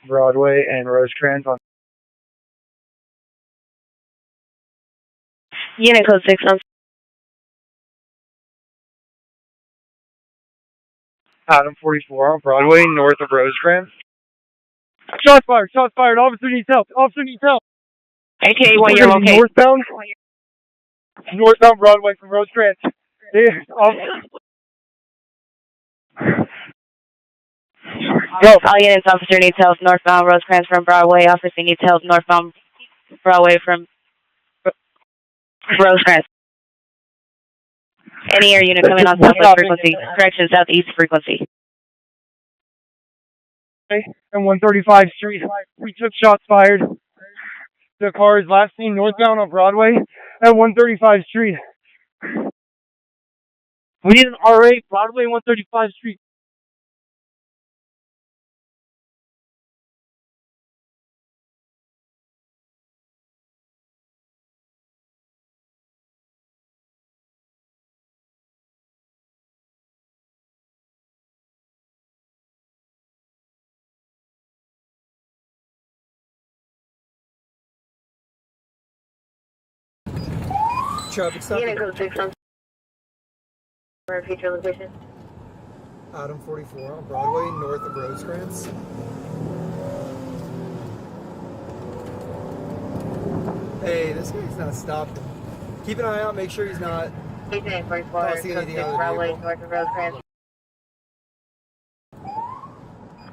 Broadway and Rosecrans on Unit code 6 on Adam 44 on Broadway, north of Rosecrans. Shots fired, officer needs help, 1881, you're okay. Northbound Broadway from Rosecrans. Go. All units, officer needs help, northbound Rosecrans from Broadway. Officer needs help, northbound Broadway from Rosecrans. Any air unit coming on southwest frequency, correction, southeast frequency. And 135th Street, we took shots fired. The car is last seen northbound on Broadway at 135th Street. We need an RA, Broadway, 135th Street. Traffic stop. Unit code 6 on future location. Adam 44 on Broadway, north of Rosecrans. Hey, this guy's not stopping. Keep an eye out, make sure he's not. 1844, Don't see anything out of the Broadway, vehicle. north of Rosecrans.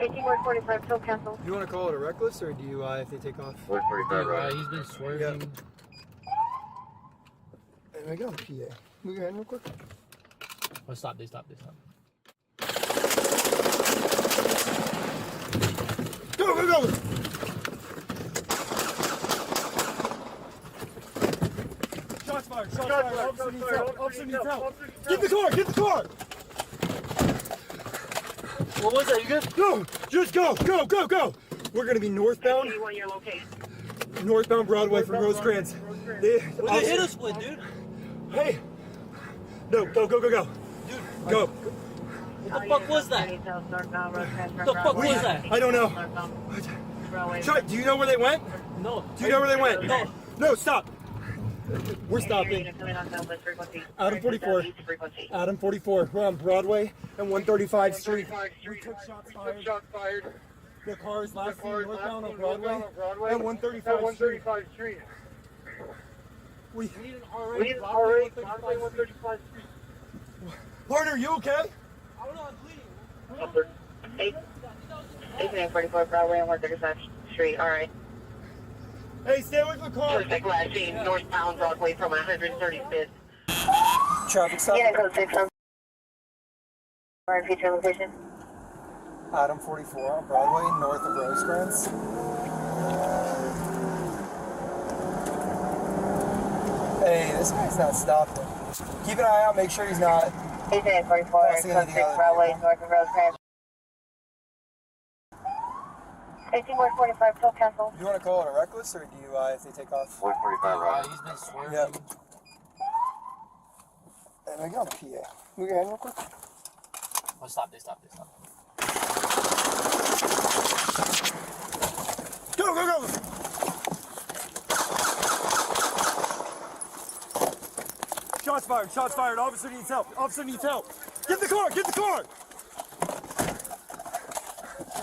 18145, still cancel. You want to call it a reckless or DUI if they take off? 145, right? He's been swerving. Yep. Hey, I got a PA. Move your hand real quick. Oh, stop. Go! Shots fired. Officer needs help. Get the car! What was that? You good? No! Just go! We're gonna be northbound. Northbound Broadway from Rosecrans. They hit us with, dude. Hey! No, go! Dude, Go! what the fuck was that? What the fuck was that? I don't know. Try, do you know where they went? No. Do you know where they went? No. No, stop. We're stopping. Adam 44. Adam 44. We're on Broadway and 135th Street. We took shots fired. The car is last seen northbound on Broadway and 135th Street. We need an RA. Broadway 135th Street. Partner, you okay? I don't know, I'm bleeding. 1844, Broadway and 135th Street, alright. Hey, stay with the car. Last seen northbound Broadway from 135th. Traffic stop. Unit code 6 on future location. Adam 44 on Broadway, north of Rosecrans. Hey, this guy's not stopping. Keep an eye out, make sure he's not. 1844, Don't see code 6, anything out of the Broadway, vehicle. north of Rosecrans. 18145, still cancel. You want to call it a reckless or DUI if they take off? 145, right? He's been swerving. Yep. And I got a PA. Move your hand real quick. Oh, stop. Go! Shots fired. Officer needs help. Get the car!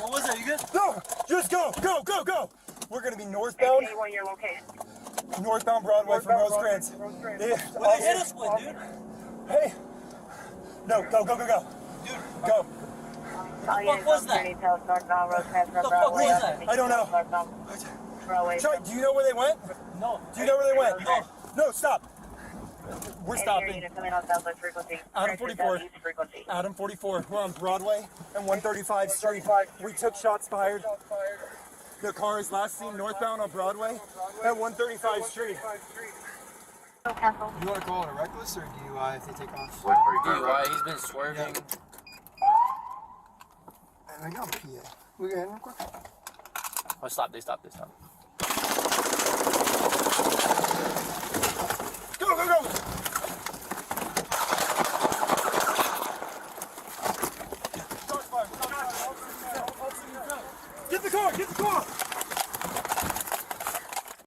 What was that? You good? No! Just go! We're gonna be northbound. 1881, your location. Northbound Broadway from Rosecrans. What they hit us with, dude? Hey! No, go! Dude, Go! What the fuck was that? Northbound Rosecrans from What the fuck Broadway. was that? I don't know. Northbound Broadway. Try, do you know where they went? No. Do you know where they went? No. No, stop. We're stopping. Unit coming on southwest frequency. Adam 44. Southeast frequency. Adam 44. We're on Broadway and 135th Street. We took shots fired. The car is last seen northbound on Broadway at 135th Street. Still cancel. You want to call it a reckless or DUI if they take off? 145, right? He's been swerving. Yep. And I got a PA. Move your hand real quick. Oh, stop. Go! Shots fired. Get the car! Get the car!